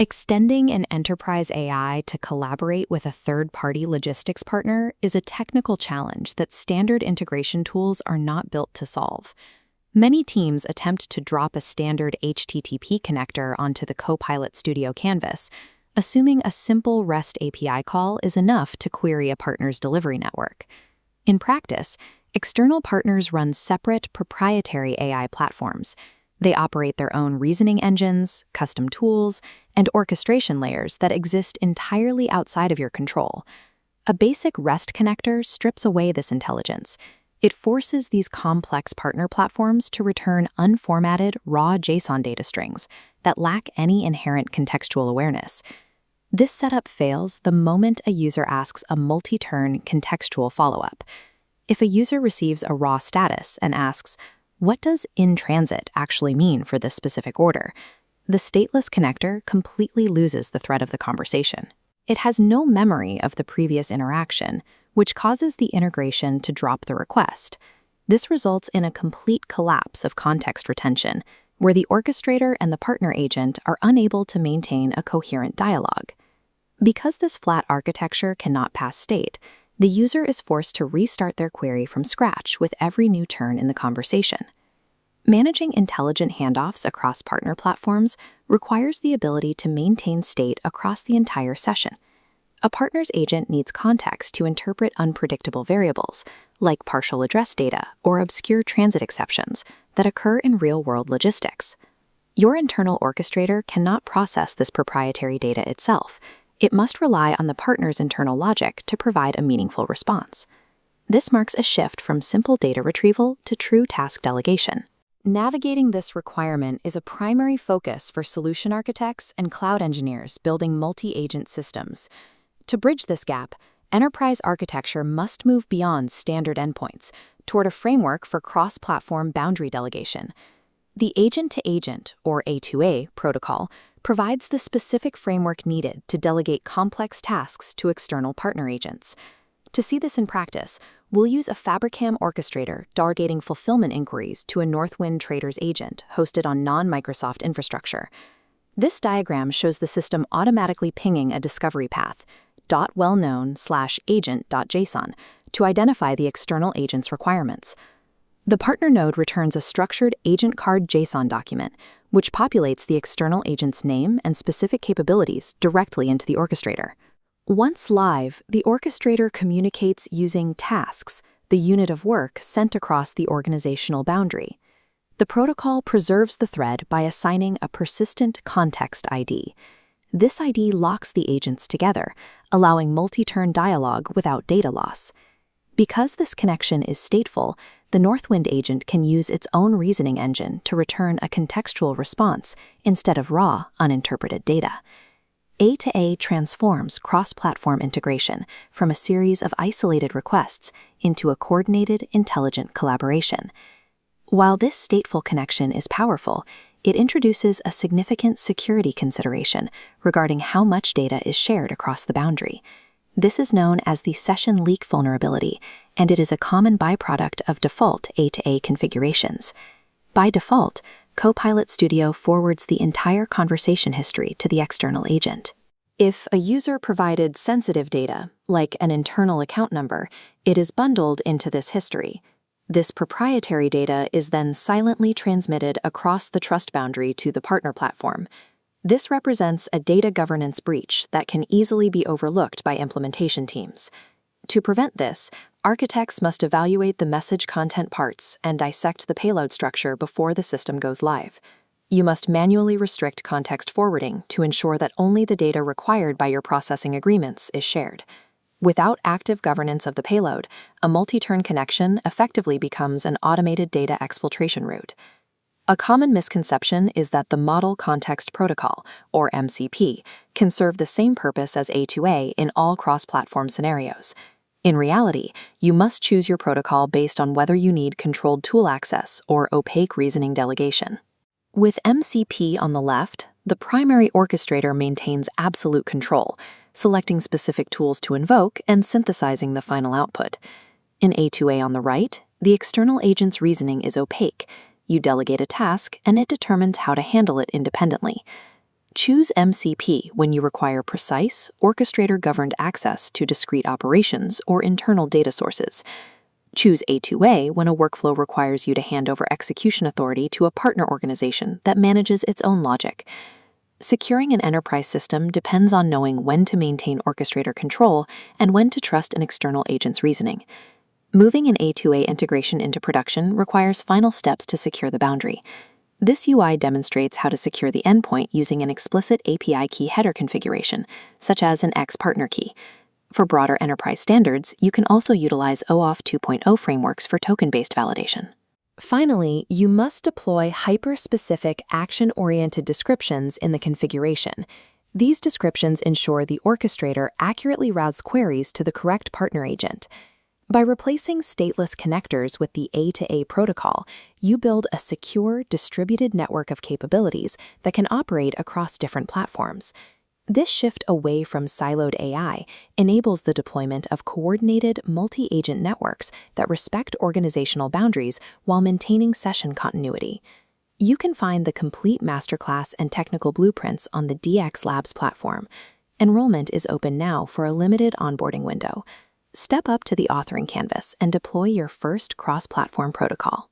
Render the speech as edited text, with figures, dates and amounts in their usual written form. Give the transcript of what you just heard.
Extending an enterprise AI to collaborate with a third-party logistics partner is a technical challenge that standard integration tools are not built to solve. Many teams attempt to drop a standard HTTP connector onto the Copilot Studio canvas, assuming a simple REST API call is enough to query a partner's delivery network. In practice, external partners run separate, proprietary AI platforms. They operate their own reasoning engines, custom tools, and orchestration layers that exist entirely outside of your control. A basic REST connector strips away this intelligence. It forces these complex partner platforms to return unformatted, raw JSON data strings that lack any inherent contextual awareness. This setup fails the moment a user asks a multi-turn contextual follow-up. If a user receives a raw status and asks, "What does in transit actually mean for this specific order?" the stateless connector completely loses the thread of the conversation. It has no memory of the previous interaction, which causes the integration to drop the request. This results in a complete collapse of context retention, where the orchestrator and the partner agent are unable to maintain a coherent dialogue. Because this flat architecture cannot pass state, the user is forced to restart their query from scratch with every new turn in the conversation. Managing intelligent handoffs across partner platforms requires the ability to maintain state across the entire session. A partner's agent needs context to interpret unpredictable variables, like partial address data or obscure transit exceptions that occur in real-world logistics. Your internal orchestrator cannot process this proprietary data itself. It must rely on the partner's internal logic to provide a meaningful response. This marks a shift from simple data retrieval to true task delegation. Navigating this requirement is a primary focus for solution architects and cloud engineers building multi-agent systems. To bridge this gap, enterprise architecture must move beyond standard endpoints toward a framework for cross-platform boundary delegation. The agent-to-agent, or A2A, protocol provides the specific framework needed to delegate complex tasks to external partner agents. To see this in practice, we'll use a Fabricam orchestrator delegating fulfillment inquiries to a Northwind Traders agent hosted on non-Microsoft infrastructure. This diagram shows the system automatically pinging a discovery path, .wellknown/agent.json, to identify the external agent's requirements. The partner node returns a structured agent card JSON document, which populates the external agent's name and specific capabilities directly into the orchestrator. Once live, the orchestrator communicates using tasks, the unit of work sent across the organizational boundary. The protocol preserves the thread by assigning a persistent context ID. This ID locks the agents together, allowing multi-turn dialogue without data loss. Because this connection is stateful, the Northwind agent can use its own reasoning engine to return a contextual response instead of raw, uninterpreted data. A2A transforms cross-platform integration from a series of isolated requests into a coordinated, intelligent collaboration. While this stateful connection is powerful, it introduces a significant security consideration regarding how much data is shared across the boundary. This is known as the session leak vulnerability, and it is a common byproduct of default A2A configurations. By default, Copilot Studio forwards the entire conversation history to the external agent. If a user provided sensitive data, like an internal account number, it is bundled into this history. This proprietary data is then silently transmitted across the trust boundary to the partner platform. This represents a data governance breach that can easily be overlooked by implementation teams. To prevent this, architects must evaluate the message content parts and dissect the payload structure before the system goes live. You must manually restrict context forwarding to ensure that only the data required by your processing agreements is shared. Without active governance of the payload, a multi-turn connection effectively becomes an automated data exfiltration route. A common misconception is that the Model Context Protocol, or MCP, can serve the same purpose as A2A in all cross-platform scenarios. In reality, you must choose your protocol based on whether you need controlled tool access or opaque reasoning delegation. With MCP on the left, the primary orchestrator maintains absolute control, selecting specific tools to invoke and synthesizing the final output. In A2A on the right, the external agent's reasoning is opaque. You delegate a task, and it determines how to handle it independently. Choose MCP when you require precise, orchestrator-governed access to discrete operations or internal data sources. Choose A2A when a workflow requires you to hand over execution authority to a partner organization that manages its own logic. Securing an enterprise system depends on knowing when to maintain orchestrator control and when to trust an external agent's reasoning. Moving an A2A integration into production requires final steps to secure the boundary. This UI demonstrates how to secure the endpoint using an explicit API key header configuration, such as an X-partner key. For broader enterprise standards, you can also utilize OAuth 2.0 frameworks for token-based validation. Finally, you must deploy hyper-specific action-oriented descriptions in the configuration. These descriptions ensure the orchestrator accurately routes queries to the correct partner agent. By replacing stateless connectors with the A2A protocol, you build a secure, distributed network of capabilities that can operate across different platforms. This shift away from siloed AI enables the deployment of coordinated, multi-agent networks that respect organizational boundaries while maintaining session continuity. You can find the complete masterclass and technical blueprints on the DX Labs platform. Enrollment is open now for a limited onboarding window. Step up to the authoring canvas and deploy your first cross-platform protocol.